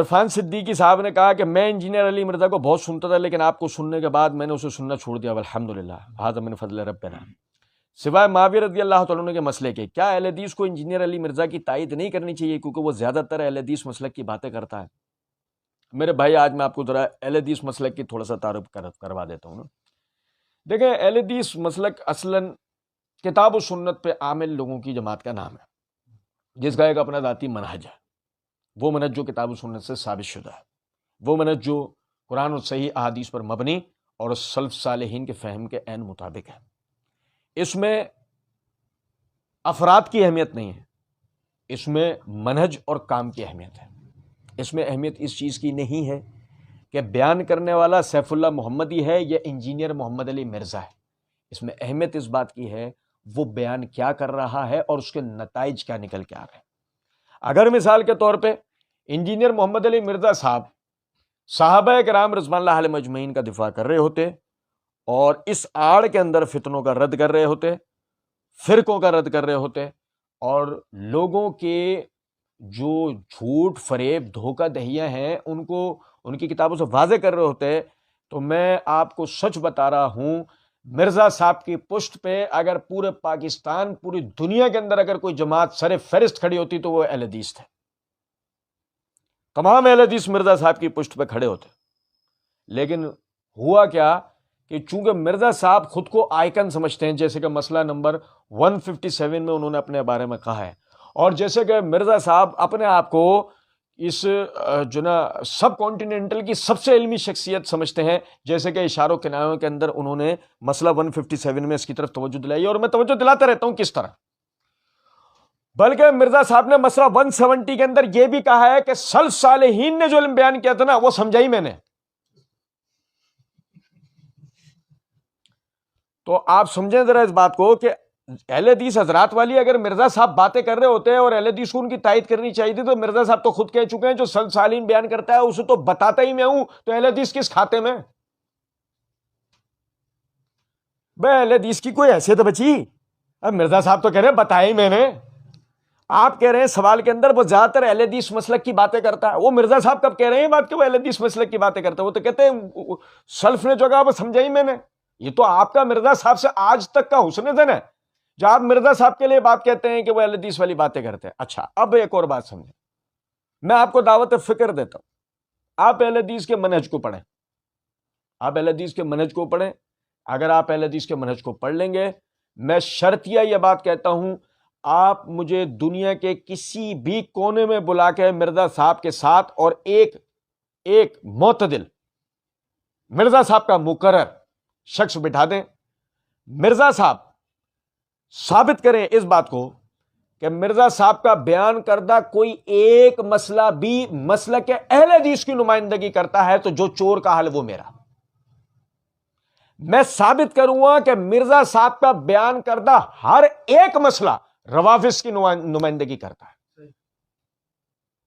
عرفان صدیقی صاحب نے کہا کہ میں انجینئر علی مرزا کو بہت سنتا تھا، لیکن آپ کو سننے کے بعد میں نے اسے سننا چھوڑ دیا، الحمدللہ ھذا من فضل ربنا۔ سوائے معاویہ رضی اللہ تعالیٰ عنہ کے مسئلے کے، کیا اہل حدیث کو انجینئر علی مرزا کی تائید نہیں کرنی چاہیے کیونکہ وہ زیادہ تر اہل حدیث مسلک کی باتیں کرتا ہے؟ میرے بھائی آج میں آپ کو ذرا اہل حدیث مسلک کی تھوڑا سا تعارف کروا دیتا ہوں نا۔ دیکھیں، اہل حدیث مسلک اصلاً کتاب و سنت پہ عامل لوگوں کی جماعت کا نام ہے، جس کا ایک اپنا ذاتی منہج ہے، وہ منہج جو کتاب و سنت سے ثابت شدہ ہے، وہ منہج جو قرآن اور صحیح احادیث پر مبنی اور سلف صالحین کے فہم کے عین مطابق ہے۔ اس میں افراد کی اہمیت نہیں ہے، اس میں منہج اور کام کی اہمیت ہے۔ اس میں اہمیت اس چیز کی نہیں ہے کہ بیان کرنے والا سیف اللہ محمدی ہے یا انجینئر محمد علی مرزا ہے، اس میں اہمیت اس بات کی ہے وہ بیان کیا کر رہا ہے اور اس کے نتائج کیا نکل کے آ رہے ہیں۔ اگر مثال کے طور پہ انجینئر محمد علی مرزا صاحب صحابہ کرام رضوان اللہ علیہم اجمعین کا دفاع کر رہے ہوتے اور اس آڑ کے اندر فتنوں کا رد کر رہے ہوتے، فرقوں کا رد کر رہے ہوتے اور لوگوں کے جو جھوٹ فریب دھوکہ دہیاں ہیں ان کو ان کی کتابوں سے واضح کر رہے ہوتے، تو میں آپ کو سچ بتا رہا ہوں، مرزا صاحب کی پشت پہ اگر پورے پاکستان پوری دنیا کے اندر اگر کوئی جماعت سر فہرست کھڑی ہوتی تو وہ اہل حدیث تھے، تمام اہل حدیث مرزا صاحب کی پشت پہ کھڑے ہوتے۔ لیکن ہوا کیا کہ چونکہ مرزا صاحب خود کو آئیکن سمجھتے ہیں، جیسے کہ مسئلہ نمبر 157 میں انہوں نے اپنے بارے میں کہا ہے، اور جیسے کہ مرزا صاحب اپنے آپ کو اس جو نا سب کانٹیننٹل کی سب سے علمی شخصیت سمجھتے ہیں، جیسے کہ اشاروں کنایوں کے اندر انہوں نے مسئلہ 157 میں اس کی طرف توجہ دلائی، اور میں توجہ دلاتا رہتا ہوں کس طرح۔ بلکہ مرزا صاحب نے مسئلہ 170 کے اندر یہ بھی کہا ہے کہ سلف صالحین نے جو علم بیان کیا تھا نا وہ سمجھائی میں نے۔ تو آپ سمجھیں ذرا اس بات کو کہ اہل حدیث حضرات والی اگر مرزا صاحب باتیں کر رہے ہوتے ہیں اور اہل حدیث کو ان کی تائید کرنی چاہیے تھی، تو مرزا صاحب تو خود کہہ چکے ہیں جو سلف صالحین بیان کرتا ہے اسے تو بتاتا ہی میں ہوں، تو اہل حدیث کس کھاتے میں؟ بھائی اہل حدیث کی کوئی حیثیت بچی؟ اب مرزا صاحب تو کہہ رہے ہیں بتایا ہی میں نے، آپ کہہ رہے ہیں سوال کے اندر وہ زیادہ تر اہل حدیث مسلک کی باتیں کرتا ہے۔ وہ مرزا صاحب کب کہہ رہے ہیں بات کہ وہ اہل حدیث مسلک کی باتیں کرتا ہے؟ وہ تو کہتے ہیں سلف نے جو کہا وہ سمجھا ہی میں نے۔ یہ تو آپ کا مرزا صاحب سے آج تک کا حسن زن ہے جو آپ مرزا صاحب کے لیے بات کہتے ہیں کہ وہ اہل حدیث والی باتیں کرتے ہیں۔ اچھا، اب ایک اور بات سمجھیں، میں آپ کو دعوت فکر دیتا ہوں، آپ اہل حدیث کے منہج کو پڑھیں، آپ اہل حدیث کے منہج کو پڑھیں۔ اگر آپ اہل حدیث کے منہج کو پڑھ لیں گے، میں شرطیہ یہ بات کہتا ہوں، آپ مجھے دنیا کے کسی بھی کونے میں بلا کے مرزا صاحب کے ساتھ اور ایک معتدل مرزا صاحب کا مقرر شخص بٹھا دیں، مرزا صاحب ثابت کریں اس بات کو کہ مرزا صاحب کا بیان کردہ کوئی ایک مسئلہ بھی مسلک اہل حدیث کی نمائندگی کرتا ہے تو جو چور کا حل وہ میرا۔ میں ثابت کروں گا کہ مرزا صاحب کا بیان کردہ ہر ایک مسئلہ روافض کی نمائندگی کرتا ہے۔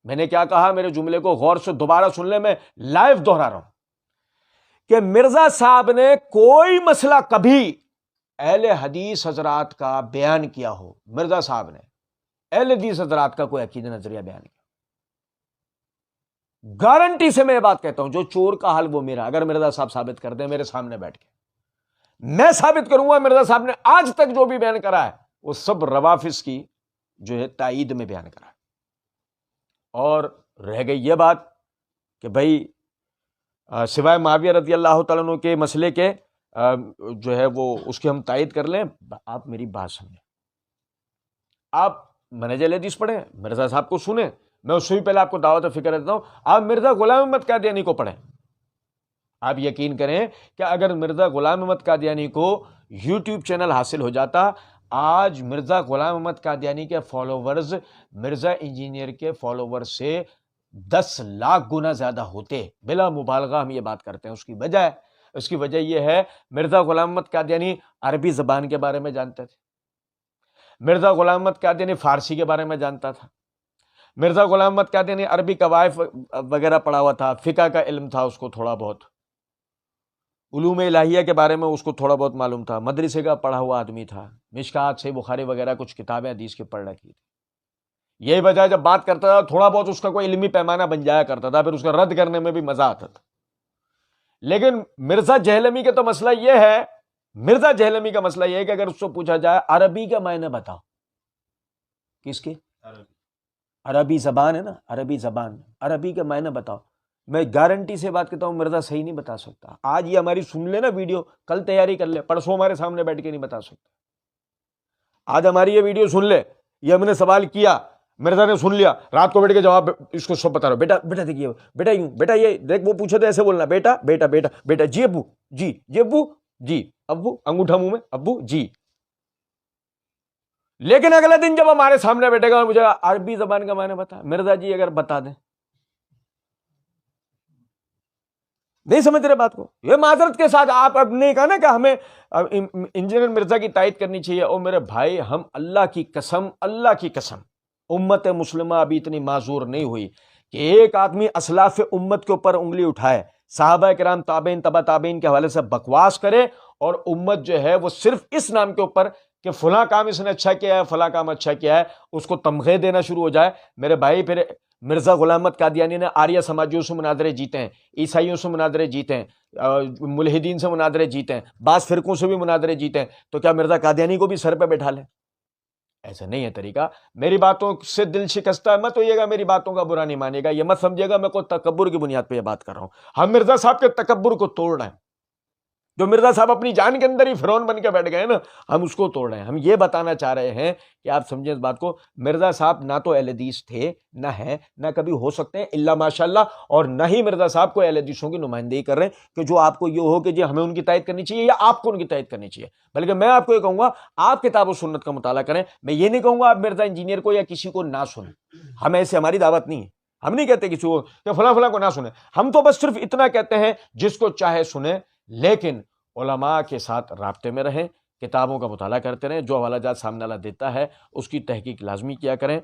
میں نے کیا کہا؟ میرے جملے کو غور سے دوبارہ سن لیں، میں لائیو دہرا رہا ہوں کہ مرزا صاحب نے کوئی مسئلہ کبھی اہل حدیث حضرات کا بیان کیا ہو، مرزا صاحب نے اہل حدیث حضرات کا کوئی عقیدہ نظریہ بیان کیا، گارنٹی سے میں یہ بات کہتا ہوں جو چور کا حل وہ میرا۔ اگر مرزا صاحب ثابت کر دیں میرے سامنے بیٹھ کے، میں ثابت کروں گا مرزا صاحب نے آج تک جو بھی بیان کرا ہے وہ سب روافض کی جو ہے تائید میں بیان کرا ہے۔ اور رہ گئی یہ بات کہ بھائی سوائے معاویہ رضی اللہ تعالیٰ عنہ کے مسئلے کے جو ہے وہ اس کی ہم تائید کر لیں، آپ میری بات سمجھیں، آپ منہج اہل حدیث پڑھیں، مرزا صاحب کو سنیں، میں اس سے بھی پہلے آپ کو دعوت فکر دیتا ہوں، آپ مرزا غلام احمد قادیانی کو پڑھیں۔ آپ یقین کریں کہ اگر مرزا غلام احمد قادیانی کو یوٹیوب چینل حاصل ہو جاتا، آج مرزا غلام احمد قادیانی کے فالوورز مرزا انجینئر کے فالوور سے 10 لاکھ گنا زیادہ ہوتے، بلا مبالغہ ہم یہ بات کرتے ہیں۔ اس کی وجہ یہ ہے مرزا غلام احمد قادیانی عربی زبان کے بارے میں جانتے تھے، مرزا غلام احمد قادیانی فارسی کے بارے میں جانتا تھا، مرزا غلام احمد قادیانی عربی قوائف وغیرہ پڑھا ہوا تھا، فقہ کا علم تھا اس کو تھوڑا بہت، علوم الہیہ کے بارے میں اس کو تھوڑا بہت معلوم تھا، مدرسے کا پڑھا ہوا آدمی تھا، مشکات سے بخاری وغیرہ کچھ کتابیں حدیث کی پڑھ رکھی تھی۔ یہی وجہ جب بات کرتا تھا تھوڑا بہت اس کا کوئی علمی پیمانہ بن جایا کرتا تھا، پھر اس کا رد کرنے میں بھی مزہ آتا تھا. لیکن مرزا جہلمی کا تو مسئلہ یہ ہے، مرزا جہلمی کا مسئلہ یہ ہے کہ اگر اس سے پوچھا جائے عربی کا معنی بتاؤ، کس کے؟ عربی زبان ہے نا، عربی زبان، عربی کا معنی بتاؤ، میں گارنٹی سے بات کرتا ہوں مرزا صحیح نہیں بتا سکتا. آج یہ ہماری سن لے نا ویڈیو، کل تیاری کر لے، پرسوں ہمارے سامنے بیٹھ کے نہیں بتا سکتا. آج ہماری یہ ویڈیو سن لے، یہ ہم نے سوال کیا، مرزا نے سن لیا، رات کو بیٹھ کے جواب اس کو سب بتا رہا ہوں، بیٹا بیٹا دیکھیے، بیٹا یوں، بیٹا یہ دیکھ، وہ پوچھے تو ایسے بولنا، بیٹا بیٹا بیٹا بیٹا، جی ابو، جی جی ابو، جی ابو، انگوٹھا منہ میں، ابو جی. لیکن اگلے دن جب ہمارے سامنے بیٹھے گا اور مجھے عربی زبان کا معنی بتا، مرزا جی اگر بتا دیں، نہیں سمجھ رہے بات کو. یہ معذرت کے ساتھ آپ اب نہیں کہا نا کہ ہمیں انجینئر مرزا کی تائید کرنی چاہیے. او میرے بھائی، ہم اللہ کی قسم، اللہ کی قسم، امت مسلمہ ابھی اتنی معذور نہیں ہوئی کہ ایک آدمی اسلاف امت کے اوپر انگلی اٹھائے، صحابہ کرام، تابعین، تبع تابعین کے حوالے سے بکواس کرے، اور امت جو ہے وہ صرف اس نام کے اوپر کہ فلاں کام اس نے اچھا کیا ہے، فلاں کام اچھا کیا ہے، اس کو تمغے دینا شروع ہو جائے. میرے بھائی، پھر مرزا غلام احمد قادیانی نے آریہ سماجیوں سے مناظرے جیتے ہیں، عیسائیوں سے مناظرے جیتے ہیں، ملحدین سے مناظرے جیتے ہیں، بعض فرقوں سے بھی مناظرے جیتے ہیں، تو کیا مرزا قادیانی کو بھی سر پہ بیٹھا لیں؟ ایسا نہیں ہے طریقہ. میری باتوں سے دل شکستہ مت ہوئیے گا، میری باتوں کا برا نہیں مانیے گا، یہ مت سمجھے گا میں کوئی تکبر کی بنیاد پہ یہ بات کر رہا ہوں. ہم مرزا صاحب کے تکبر کو توڑ رہے ہیں. جو مرزا صاحب اپنی جان کے اندر ہی فرعون بن کے بیٹھ گئے نا، ہم اس کو توڑ رہے ہیں. ہم یہ بتانا چاہ رہے ہیں کہ آپ سمجھیں اس بات کو، مرزا صاحب نہ تو اہل حدیث تھے، نہ ہیں، نہ کبھی ہو سکتے ہیں الا ماشاءاللہ، اور نہ ہی مرزا صاحب کو اہل حدیثوں کی نمائندگی کر رہے ہیں کہ جو آپ کو یہ ہو کہ جی ہمیں ان کی تائید کرنی چاہیے یا آپ کو ان کی تائید کرنی چاہیے. بلکہ میں آپ کو یہ کہوں گا، آپ کتاب و سنت کا مطالعہ کریں. میں یہ نہیں کہوں گا آپ مرزا انجینئر کو یا کسی کو نہ سنیں، ہم ایسے، ہماری دعوت نہیں ہے. ہم نہیں کہتے کسی کو کہ فلاں فلاں کو نہ سنیں، ہم تو بس صرف اتنا کہتے ہیں جس کو چاہے سنیں، لیکن علماء کے ساتھ رابطے میں رہیں، کتابوں کا مطالعہ کرتے رہیں، جو حوالہ جات سامنے والا دیتا ہے اس کی تحقیق لازمی کیا کریں.